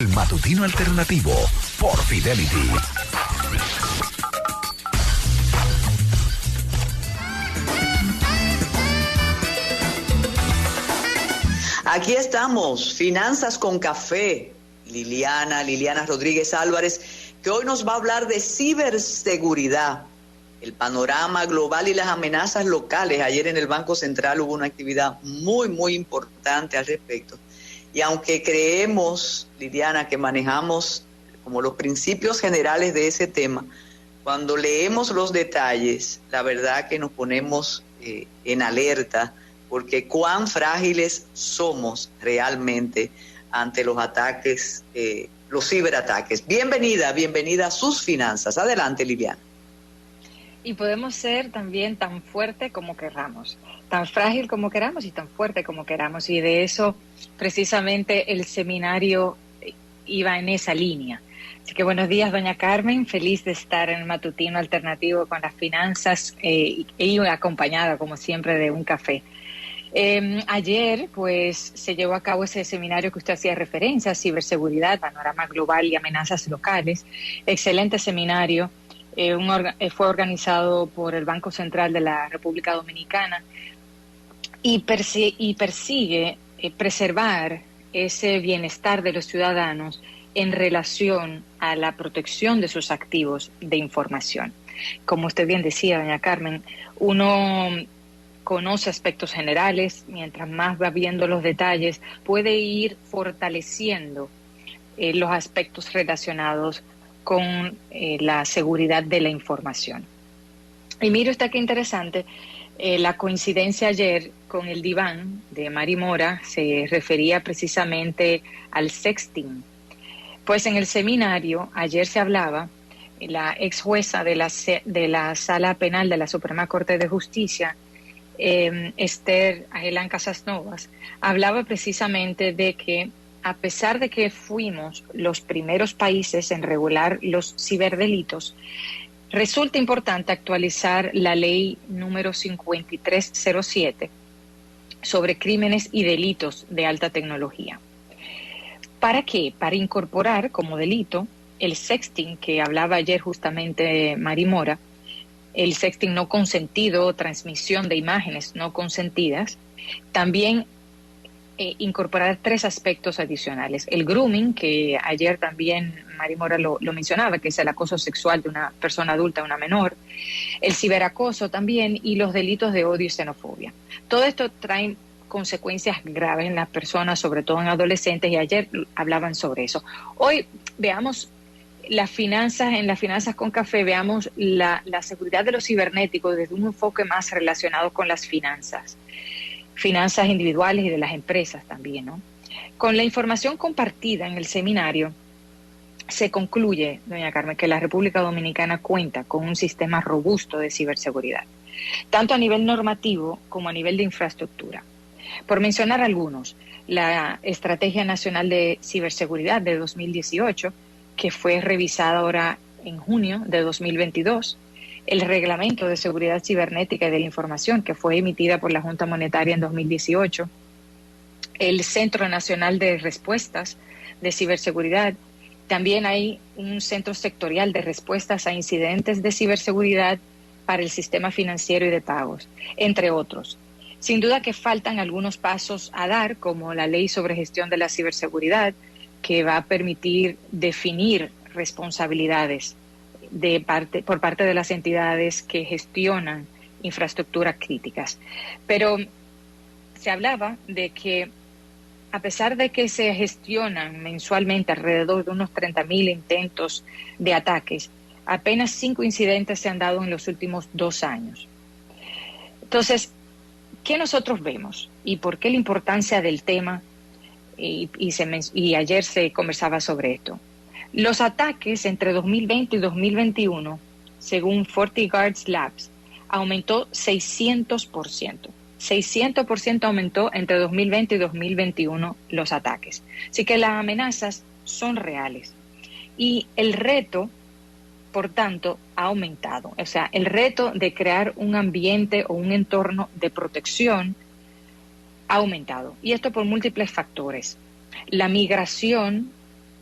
El matutino alternativo por Fidelity. Aquí estamos, Finanzas con Café. Liliana Rodríguez Álvarez, que hoy nos va a hablar de ciberseguridad, el panorama global y las amenazas locales. Ayer en el Banco Central hubo una actividad muy importante al respecto. Y aunque creemos, Liliana, que manejamos como los principios generales de ese tema, cuando leemos los detalles, la verdad que nos ponemos en alerta, porque cuán frágiles somos realmente ante los ataques, los ciberataques. Bienvenida a sus finanzas. Adelante, Liliana. Y podemos ser también tan fuerte como queramos, tan frágil como queramos y tan fuerte como queramos. Y de eso precisamente el seminario iba en esa línea. Así que buenos días, doña Carmen. Feliz de estar en el matutino alternativo con las finanzas y acompañada, como siempre, de un café. Ayer pues se llevó a cabo ese seminario que usted hacía referencia, ciberseguridad, panorama global y amenazas locales. Excelente seminario. Fue organizado por el Banco Central de la República Dominicana y persigue preservar ese bienestar de los ciudadanos en relación a la protección de sus activos de información. Como usted bien decía, doña Carmen, uno conoce aspectos generales, mientras más va viendo los detalles, puede ir fortaleciendo los aspectos relacionados con la seguridad de la información. Y mire usted qué interesante, la coincidencia ayer con el diván de Mari Mora se refería precisamente al sexting. Pues en el seminario ayer se hablaba, la ex jueza de la Sala Penal de la Suprema Corte de Justicia, Esther Ajelán Casasnovas, hablaba precisamente de que a pesar de que fuimos los primeros países en regular los ciberdelitos, resulta importante actualizar la ley número 5307 sobre crímenes y delitos de alta tecnología. ¿Para qué? Para incorporar como delito el sexting que hablaba ayer justamente Mari Mora, el sexting no consentido, transmisión de imágenes no consentidas, también incorporar 3 aspectos adicionales. El grooming, que ayer también Mari Mora lo mencionaba, que es el acoso sexual de una persona adulta a una menor, el ciberacoso también y los delitos de odio y xenofobia. Todo esto trae consecuencias graves en las personas, sobre todo en adolescentes, y ayer hablaban sobre eso. Hoy veamos las finanzas, en las finanzas con café, veamos la seguridad de los cibernéticos desde un enfoque más relacionado con las finanzas individuales y de las empresas también, ¿no? Con la información compartida en el seminario, se concluye, doña Carmen, que la República Dominicana cuenta con un sistema robusto de ciberseguridad, tanto a nivel normativo como a nivel de infraestructura. Por mencionar algunos, la Estrategia Nacional de Ciberseguridad de 2018, que fue revisada ahora en junio de 2022, el Reglamento de Seguridad Cibernética y de la Información, que fue emitida por la Junta Monetaria en 2018, el Centro Nacional de Respuestas de Ciberseguridad. También hay un centro sectorial de respuestas a incidentes de ciberseguridad para el sistema financiero y de pagos, entre otros. Sin duda que faltan algunos pasos a dar, como la Ley sobre Gestión de la Ciberseguridad, que va a permitir definir responsabilidades por parte de las entidades que gestionan infraestructuras críticas. Pero se hablaba de que a pesar de que se gestionan mensualmente alrededor de unos 30,000 intentos de ataques, apenas 5 incidentes se han dado en los últimos 2 años. Entonces, ¿qué nosotros vemos? ¿Y por qué la importancia del tema? Y ayer se conversaba sobre esto. Los ataques entre 2020 y 2021, según FortiGuard Labs, aumentó 600%. 600% aumentó entre 2020 y 2021 los ataques. Así que las amenazas son reales. Y el reto, por tanto, ha aumentado. O sea, el reto de crear un ambiente o un entorno de protección ha aumentado. Y esto por múltiples factores. La migración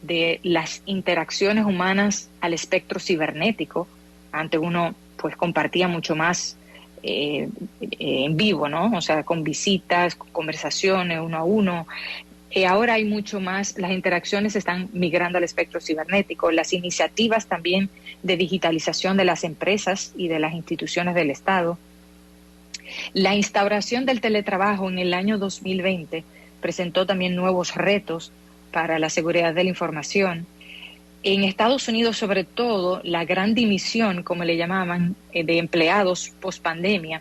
de las interacciones humanas al espectro cibernético. Antes uno pues compartía mucho más en vivo, ¿no? O sea, con visitas, con conversaciones uno a uno. Ahora hay mucho más, las interacciones están migrando al espectro cibernético, las iniciativas también de digitalización de las empresas y de las instituciones del Estado. La instauración del teletrabajo en el año 2020 presentó también nuevos retos para la seguridad de la información. En Estados Unidos, sobre todo, la gran dimisión, como le llamaban, de empleados post-pandemia,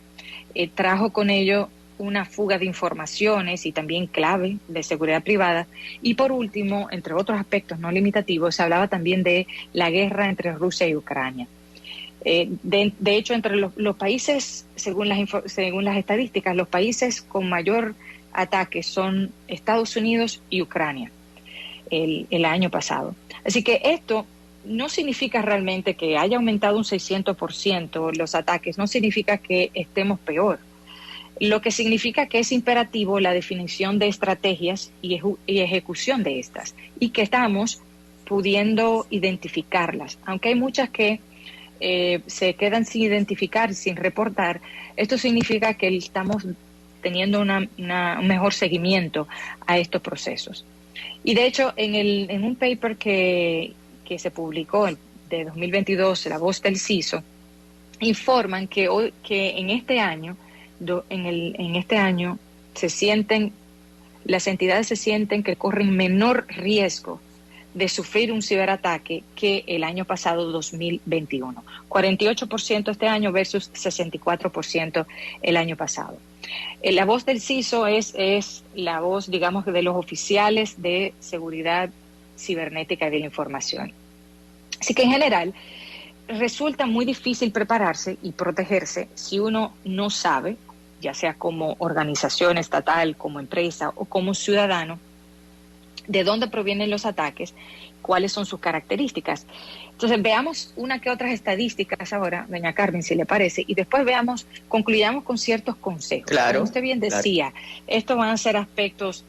trajo con ello una fuga de informaciones y también clave de seguridad privada. Y por último, entre otros aspectos no limitativos, se hablaba también de la guerra entre Rusia y Ucrania. De hecho, entre los países, según las estadísticas, los países con mayor ataque son Estados Unidos y Ucrania el año pasado. Así que esto no significa realmente que haya aumentado un 600% los ataques, no significa que estemos peor. Lo que significa que es imperativo la definición de estrategias y ejecución de estas, y que estamos pudiendo identificarlas. Aunque hay muchas que se quedan sin identificar, sin reportar, esto significa que estamos teniendo un mejor seguimiento a estos procesos. Y de hecho, en un paper que se publicó de 2022, La Voz del CISO, informan que en este año las entidades se sienten que corren menor riesgo de sufrir un ciberataque que el año pasado, 2021. 48% este año versus 64% el año pasado. La voz del CISO es la voz, digamos, de los oficiales de seguridad cibernética y de la información. Así que en general resulta muy difícil prepararse y protegerse si uno no sabe, ya sea como organización estatal, como empresa o como ciudadano, de dónde provienen los ataques, cuáles son sus características. Entonces veamos una que otras estadísticas ahora, doña Carmen, si le parece, y después concluyamos con ciertos consejos. Claro. Como usted bien decía, estos van a ser aspectos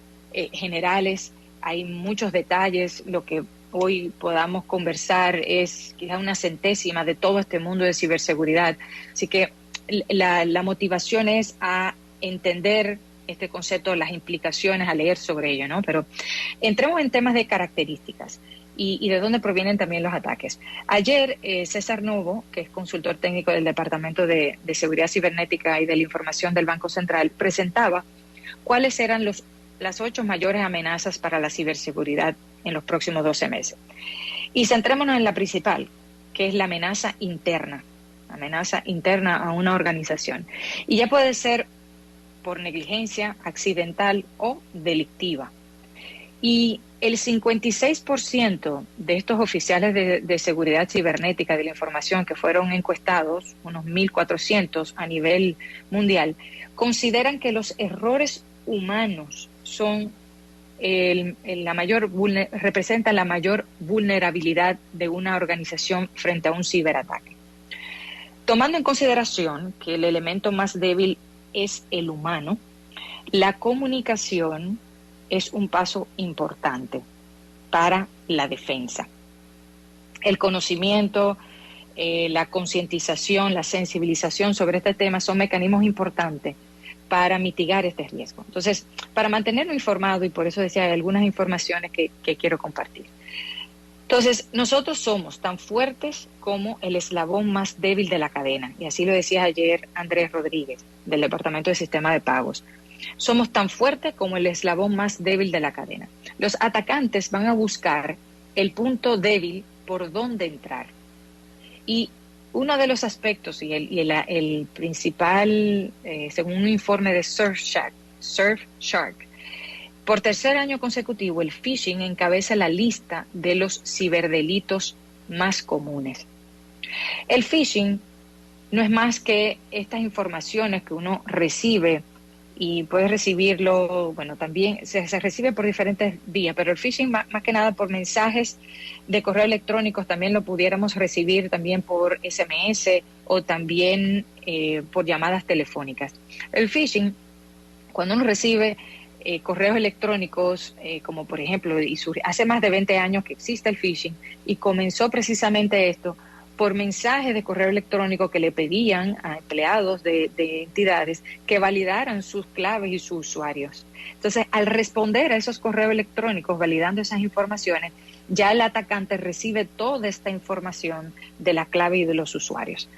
generales, hay muchos detalles, lo que hoy podamos conversar es quizá una centésima de todo este mundo de ciberseguridad. Así que la motivación es a entender este concepto, las implicaciones, a leer sobre ello, ¿no? Pero entremos en temas de características y de dónde provienen también los ataques. Ayer, César Novo, que es consultor técnico del Departamento de Seguridad Cibernética y de la Información del Banco Central, presentaba cuáles eran las 8 mayores amenazas para la ciberseguridad en los próximos 12 meses. Y centrémonos en la principal, que es la amenaza interna a una organización. Y ya puede ser por negligencia, accidental o delictiva. Y el 56% de estos oficiales de seguridad cibernética de la información que fueron encuestados, unos 1.400 a nivel mundial, consideran que los errores humanos son representan la mayor vulnerabilidad de una organización frente a un ciberataque. Tomando en consideración que el elemento más débil es el humano, la comunicación es un paso importante para la defensa. El conocimiento, la concientización, la sensibilización sobre este tema son mecanismos importantes para mitigar este riesgo. Entonces, para mantenernos informados, y por eso decía, hay algunas informaciones que quiero compartir. Entonces, nosotros somos tan fuertes como el eslabón más débil de la cadena, y así lo decía ayer Andrés Rodríguez, del Departamento de Sistema de Pagos. Somos tan fuertes como el eslabón más débil de la cadena. Los atacantes van a buscar el punto débil por donde entrar. Y uno de los aspectos, y el principal, según un informe de Surfshark, por tercer año consecutivo, el phishing encabeza la lista de los ciberdelitos más comunes. El phishing no es más que estas informaciones que uno recibe, y puede recibirlo, bueno, también se recibe por diferentes vías, pero el phishing más que nada por mensajes de correo electrónicos, también lo pudiéramos recibir también por SMS o también por llamadas telefónicas. El phishing, cuando uno recibe correos electrónicos, como por ejemplo, hace más de 20 años que existe el phishing, y comenzó precisamente esto por mensajes de correo electrónico que le pedían a empleados de entidades que validaran sus claves y sus usuarios. Entonces, al responder a esos correos electrónicos validando esas informaciones, ya el atacante recibe toda esta información de la clave y de los usuarios.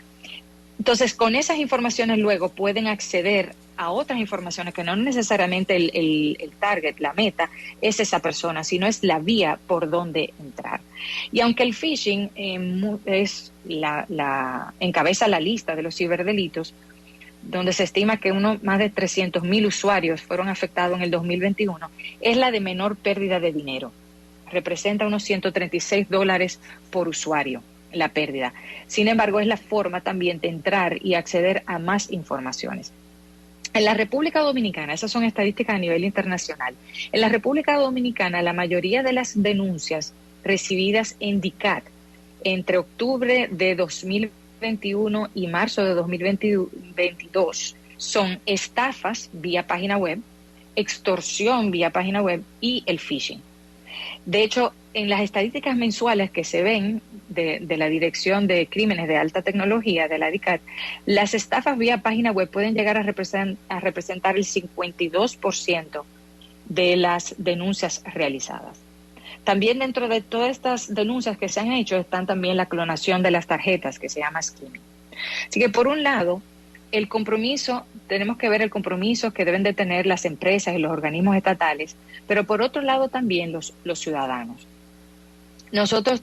Entonces, con esas informaciones luego pueden acceder a otras informaciones que no necesariamente el target, la meta, es esa persona, sino es la vía por donde entrar. Y aunque el phishing es encabeza la lista de los ciberdelitos, donde se estima que más de 300,000 usuarios fueron afectados en el 2021, es la de menor pérdida de dinero. Representa unos $136 por usuario la pérdida. Sin embargo, es la forma también de entrar y acceder a más informaciones. En la República Dominicana, esas son estadísticas a nivel internacional, en la República Dominicana la mayoría de las denuncias recibidas en DICAT entre octubre de 2021 y marzo de 2022 son estafas vía página web, extorsión vía página web y el phishing. De hecho, en las estadísticas mensuales que se ven de la Dirección de Crímenes de Alta Tecnología de la DICAT, las estafas vía página web pueden llegar a representar el 52% de las denuncias realizadas. También dentro de todas estas denuncias que se han hecho están también la clonación de las tarjetas, que se llama skimming. Así que por un lado, el compromiso, tenemos que ver el compromiso que deben de tener las empresas y los organismos estatales, pero por otro lado también los ciudadanos. Nosotros,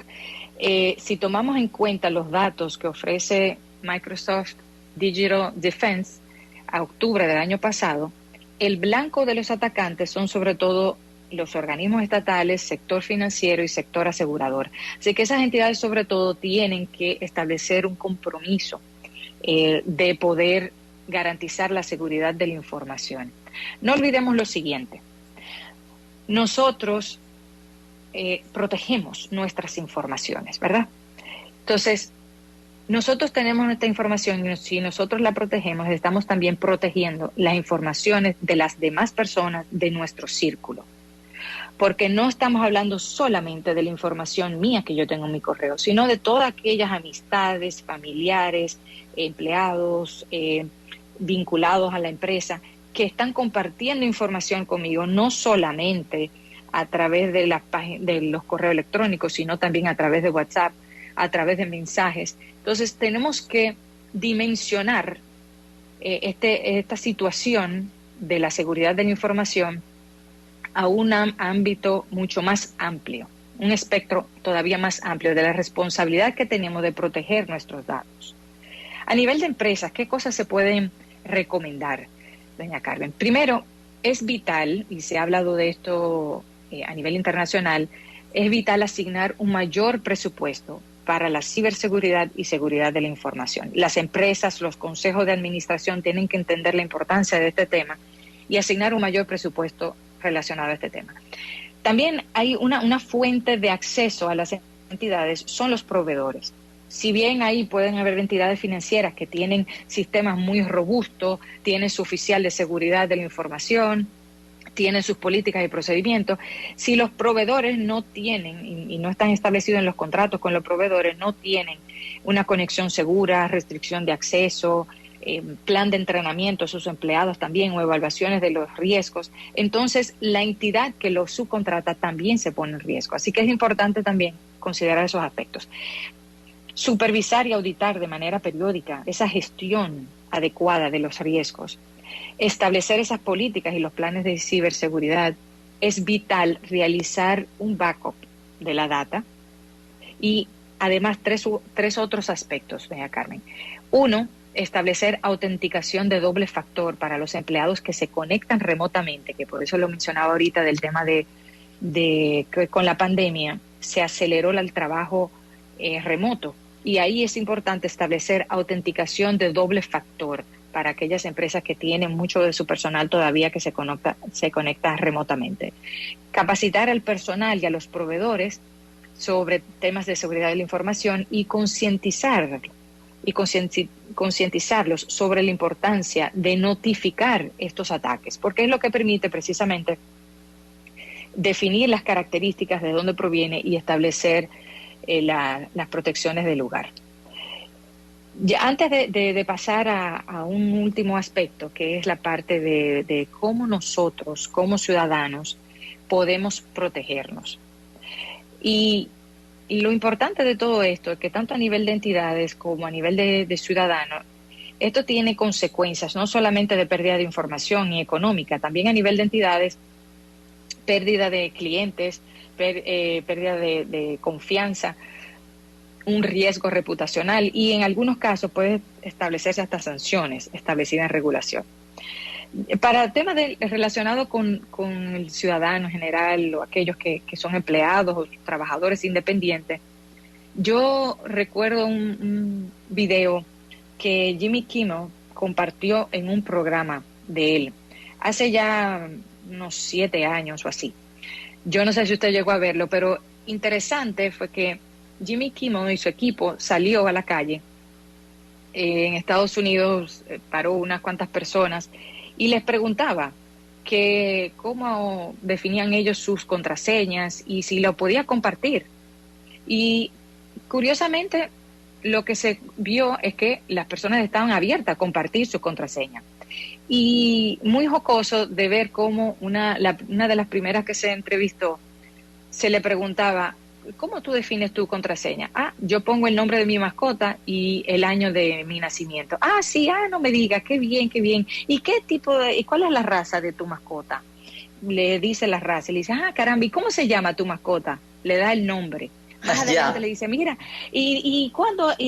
si tomamos en cuenta los datos que ofrece Microsoft Digital Defense a octubre del año pasado, el blanco de los atacantes son sobre todo los organismos estatales, sector financiero y sector asegurador. Así que esas entidades sobre todo tienen que establecer un compromiso de poder garantizar la seguridad de la información. No olvidemos lo siguiente. Nosotros protegemos nuestras informaciones, ¿verdad? Entonces, nosotros tenemos nuestra información y si nosotros la protegemos, estamos también protegiendo las informaciones de las demás personas de nuestro círculo. Porque no estamos hablando solamente de la información mía que yo tengo en mi correo, sino de todas aquellas amistades, familiares, empleados, vinculados a la empresa, que están compartiendo información conmigo, no solamente a través de los correos electrónicos, sino también a través de WhatsApp, a través de mensajes. Entonces tenemos que dimensionar esta situación de la seguridad de la información a un ámbito mucho más amplio, un espectro todavía más amplio de la responsabilidad que tenemos de proteger nuestros datos. A nivel de empresas, ¿qué cosas se pueden recomendar, doña Carmen? Primero, es vital, y se ha hablado de esto a nivel internacional, es vital asignar un mayor presupuesto para la ciberseguridad y seguridad de la información. Las empresas, los consejos de administración tienen que entender la importancia de este tema y asignar un mayor presupuesto relacionado a este tema. También hay una fuente de acceso a las entidades, son los proveedores. Si bien ahí pueden haber entidades financieras que tienen sistemas muy robustos, tienen su oficial de seguridad de la información, tienen sus políticas y procedimientos, si los proveedores no tienen y no están establecidos en los contratos con los proveedores, no tienen una conexión segura, restricción de acceso, plan de entrenamiento a sus empleados también o evaluaciones de los riesgos, entonces la entidad que los subcontrata también se pone en riesgo. Así que es importante también considerar esos aspectos. Supervisar y auditar de manera periódica esa gestión adecuada de los riesgos. Establecer esas políticas y los planes de ciberseguridad. Es vital realizar un backup de la data y además tres otros aspectos, doña Carmen. Uno, establecer autenticación de doble factor para los empleados que se conectan remotamente, que por eso lo mencionaba ahorita del tema de que con la pandemia se aceleró el trabajo remoto. Y ahí es importante establecer autenticación de doble factor para aquellas empresas que tienen mucho de su personal todavía que se conecta remotamente. Capacitar al personal y a los proveedores sobre temas de seguridad de la información y concientizar y concientizarlos sobre la importancia de notificar estos ataques, porque es lo que permite precisamente definir las características de dónde proviene y establecer las protecciones del lugar. Ya, antes de pasar a un último aspecto, que es la parte de cómo nosotros, como ciudadanos, podemos protegernos. Y lo importante de todo esto es que tanto a nivel de entidades como a nivel de ciudadanos, esto tiene consecuencias no solamente de pérdida de información y económica, también a nivel de entidades, pérdida de clientes, pérdida de confianza, un riesgo reputacional y en algunos casos puede establecerse hasta sanciones establecidas en regulación. Para temas relacionados con el ciudadano en general o aquellos que son empleados o trabajadores independientes, yo recuerdo un video que Jimmy Kimmel compartió en un programa de él hace ya unos 7 años o así. Yo no sé si usted llegó a verlo, pero interesante fue que Jimmy Kimmel y su equipo salió a la calle en Estados Unidos, paró unas cuantas personas y les preguntaba que cómo definían ellos sus contraseñas y si lo podía compartir. Y curiosamente lo que se vio es que las personas estaban abiertas a compartir su contraseña. Y muy jocoso de ver cómo una de las primeras que se entrevistó se le preguntaba: ¿cómo tú defines tu contraseña? Yo pongo el nombre de mi mascota y el año de mi nacimiento. Sí, no me digas, qué bien, qué bien. ¿Y y cuál es la raza de tu mascota? Le dice la raza, le dice, caramba, ¿y cómo se llama tu mascota? Le da el nombre. Más adelante le dice, mira, ¿y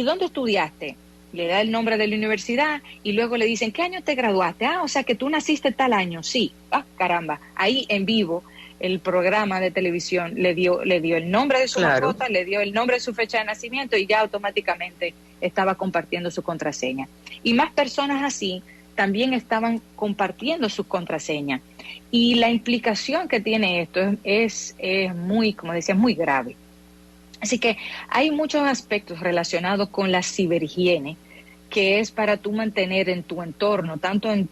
dónde estudiaste? Le da el nombre de la universidad y luego le dicen, ¿qué año te graduaste? O sea que tú naciste tal año. Sí, caramba, ahí en vivo el programa de televisión le dio el nombre de su mascota, le dio el nombre de su fecha de nacimiento y ya automáticamente estaba compartiendo su contraseña. Y más personas así también estaban compartiendo sus contraseñas. Y la implicación que tiene esto es muy, como decía, muy grave. Así que hay muchos aspectos relacionados con la ciberhigiene, que es para tú mantener en tu entorno, tanto en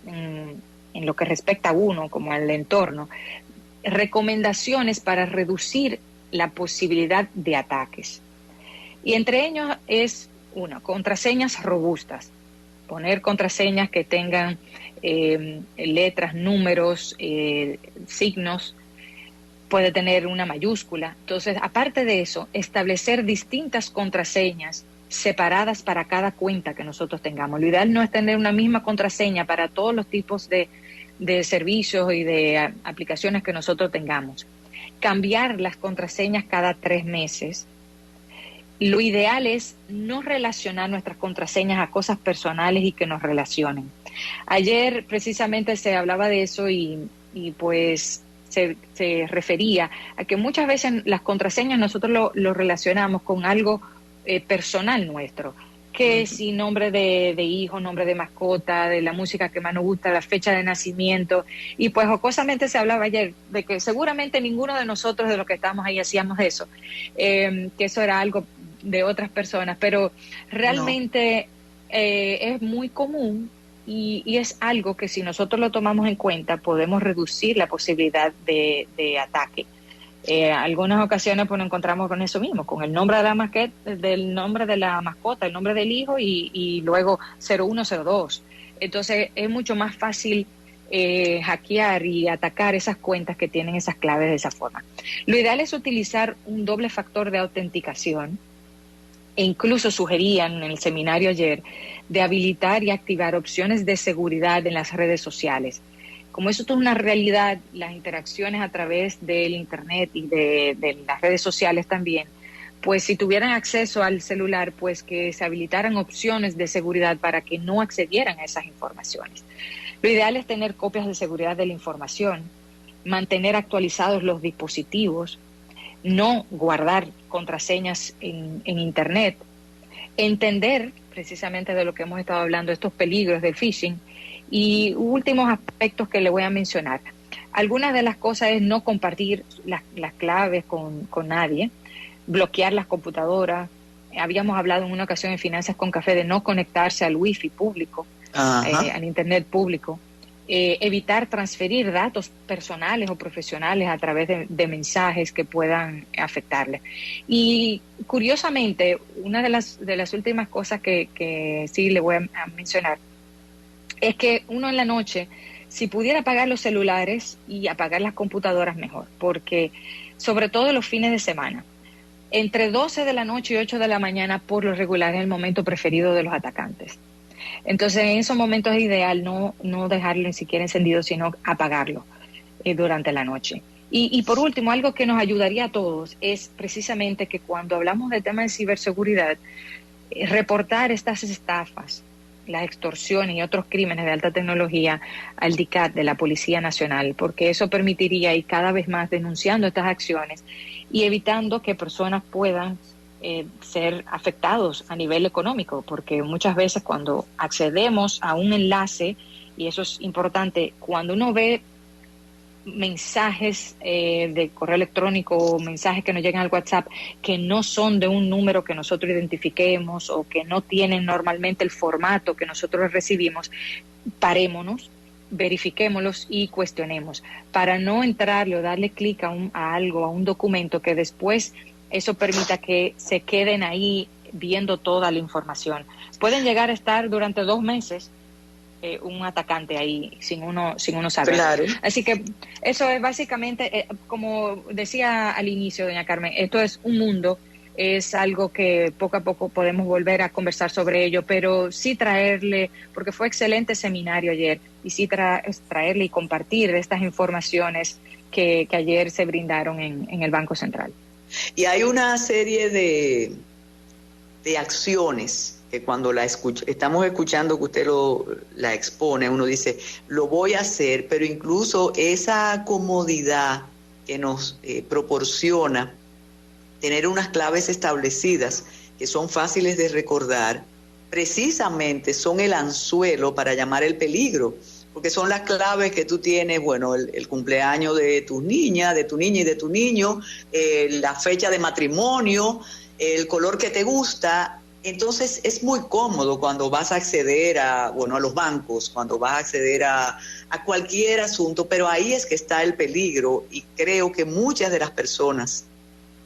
lo que respecta a uno como al entorno, recomendaciones para reducir la posibilidad de ataques. Y entre ellos es, contraseñas robustas. Poner contraseñas que tengan letras, números, signos, puede tener una mayúscula. Entonces, aparte de eso, establecer distintas contraseñas separadas para cada cuenta que nosotros tengamos. Lo ideal no es tener una misma contraseña para todos los tipos de servicios y de aplicaciones que nosotros tengamos. Cambiar las contraseñas cada 3 meses. Lo ideal es no relacionar nuestras contraseñas a cosas personales y que nos relacionen. Ayer precisamente se hablaba de eso y pues se refería a que muchas veces las contraseñas nosotros lo relacionamos con algo personal nuestro, que si nombre de hijo, nombre de mascota, de la música que más nos gusta, la fecha de nacimiento, y pues jocosamente se hablaba ayer de que seguramente ninguno de nosotros de los que estábamos ahí hacíamos eso, que eso era algo de otras personas, pero realmente es muy común. Y es algo que si nosotros lo tomamos en cuenta podemos reducir la posibilidad de ataque. Algunas ocasiones pues nos encontramos con eso mismo, con el nombre de la mascota, el nombre del hijo y luego 0102. Entonces es mucho más fácil hackear y atacar esas cuentas que tienen esas claves de esa forma. Lo ideal es utilizar un doble factor de autenticación. E incluso sugerían en el seminario ayer de habilitar y activar opciones de seguridad en las redes sociales. Como eso es una realidad, las interacciones a través del Internet y de las redes sociales también, pues si tuvieran acceso al celular, pues que se habilitaran opciones de seguridad para que no accedieran a esas informaciones. Lo ideal es tener copias de seguridad de la información, mantener actualizados los dispositivos, no guardar contraseñas en Internet, entender precisamente de lo que hemos estado hablando, estos peligros del phishing y últimos aspectos que le voy a mencionar. Algunas de las cosas es no compartir las claves con nadie, bloquear las computadoras, habíamos hablado en una ocasión en Finanzas con Café de no conectarse al wifi público, al internet público, evitar transferir datos personales o profesionales a través de mensajes que puedan afectarle. Y curiosamente, una de las últimas cosas que sí le voy a mencionar es que uno en la noche, si pudiera apagar los celulares y apagar las computadoras, mejor, porque sobre todo los fines de semana, entre 12 de la noche y 8 de la mañana, por lo regular, es el momento preferido de los atacantes. Entonces, en esos momentos es ideal no dejarlo ni siquiera encendido, sino apagarlo durante la noche. Y por último, algo que nos ayudaría a todos es precisamente que cuando hablamos del tema de ciberseguridad, reportar estas estafas, las extorsiones y otros crímenes de alta tecnología al DICAT de la Policía Nacional, porque eso permitiría ir cada vez más denunciando estas acciones y evitando que personas puedan ser afectados a nivel económico, porque muchas veces cuando accedemos a un enlace, y eso es importante, cuando uno ve mensajes de correo electrónico o mensajes que nos llegan al WhatsApp que no son de un número que nosotros identifiquemos o que no tienen normalmente el formato que nosotros recibimos, parémonos, verifiquémoslos y cuestionemos para no entrarle o darle clic a algo, a un documento que después eso permita que se queden ahí viendo toda la información. Pueden llegar a estar durante 2 meses un atacante ahí sin uno saber. Claro. Así que eso es básicamente, como decía al inicio, doña Carmen, esto es un mundo, es algo que poco a poco podemos volver a conversar sobre ello, pero sí traerle, porque fue excelente seminario ayer, y sí traerle y compartir estas informaciones que ayer se brindaron en el Banco Central. Y hay una serie de acciones que cuando estamos escuchando que usted la expone, uno dice, lo voy a hacer, pero incluso esa comodidad que nos proporciona tener unas claves establecidas que son fáciles de recordar, precisamente son el anzuelo para llamar el peligro, porque son las claves que tú tienes, bueno, el cumpleaños de tu niña y de tu niño, la fecha de matrimonio, el color que te gusta. Entonces es muy cómodo cuando vas a acceder a los bancos, cuando vas a acceder a cualquier asunto, pero ahí es que está el peligro, y creo que muchas de las personas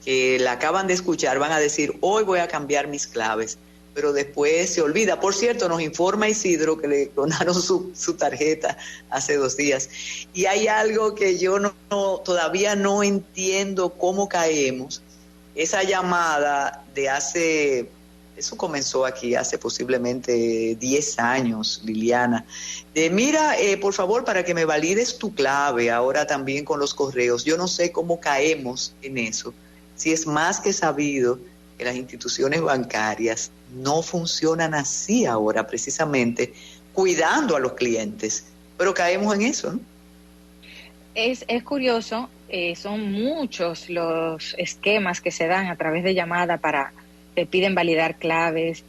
que la acaban de escuchar van a decir, hoy voy a cambiar mis claves, pero después se olvida. Por cierto, nos informa Isidro que le donaron su tarjeta hace 2 días. Y hay algo que yo todavía no entiendo cómo caemos. Esa llamada eso comenzó aquí hace posiblemente 10 años, Liliana. Mira, por favor, para que me valides tu clave, ahora también con los correos. Yo no sé cómo caemos en eso. Si es más que sabido que las instituciones bancarias no funcionan así ahora, precisamente cuidando a los clientes, pero caemos en eso, ¿no? Es curioso, son muchos los esquemas que se dan a través de llamada te piden validar claves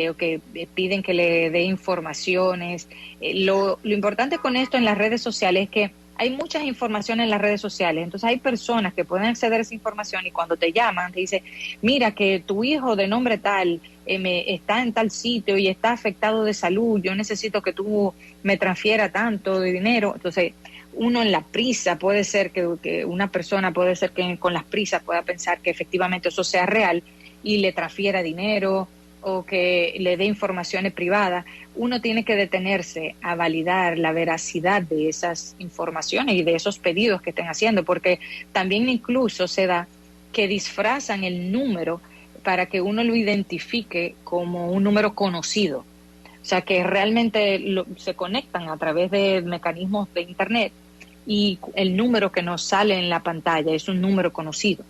o que piden que le dé informaciones. Lo importante con esto en las redes sociales es que hay muchas informaciones en las redes sociales, entonces hay personas que pueden acceder a esa información y cuando te llaman te dicen, mira que tu hijo de nombre tal está en tal sitio y está afectado de salud, yo necesito que tú me transfieras tanto de dinero. Entonces uno en la prisa, puede ser que una persona puede ser que con las prisas pueda pensar que efectivamente eso sea real y le transfiera dinero o que le dé informaciones privadas. Uno tiene que detenerse a validar la veracidad de esas informaciones y de esos pedidos que estén haciendo, porque también incluso se da que disfrazan el número para que uno lo identifique como un número conocido. O sea, que realmente se conectan a través de mecanismos de Internet y el número que nos sale en la pantalla es un número conocido,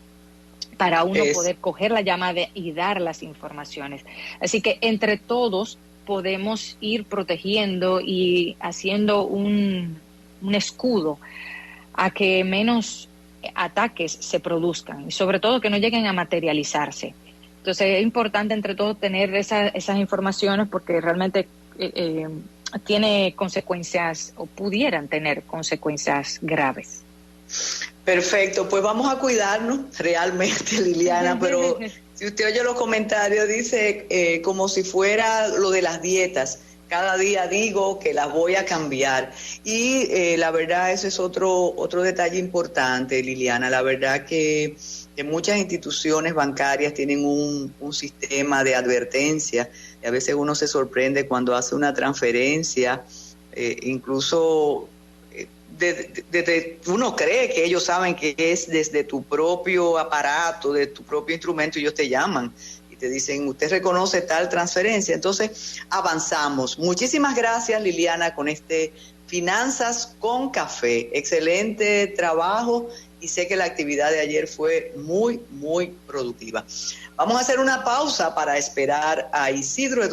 para uno poder coger la llamada y dar las informaciones. Así que entre todos podemos ir protegiendo y haciendo un escudo a que menos ataques se produzcan y sobre todo que no lleguen a materializarse. Entonces es importante entre todos tener esas informaciones porque realmente tiene consecuencias o pudieran tener consecuencias graves. Perfecto, pues vamos a cuidarnos realmente, Liliana, pero si usted oye los comentarios, dice como si fuera lo de las dietas. Cada día digo que las voy a cambiar. Y la verdad, ese es otro detalle importante, Liliana. La verdad que muchas instituciones bancarias tienen un sistema de advertencia. Y a veces uno se sorprende cuando hace una transferencia, incluso uno cree que ellos saben que es desde tu propio aparato, de tu propio instrumento, y ellos te llaman. Te dicen, usted reconoce tal transferencia. Entonces, avanzamos. Muchísimas gracias, Liliana, con Finanzas con Café. Excelente trabajo y sé que la actividad de ayer fue muy, muy productiva. Vamos a hacer una pausa para esperar a Isidro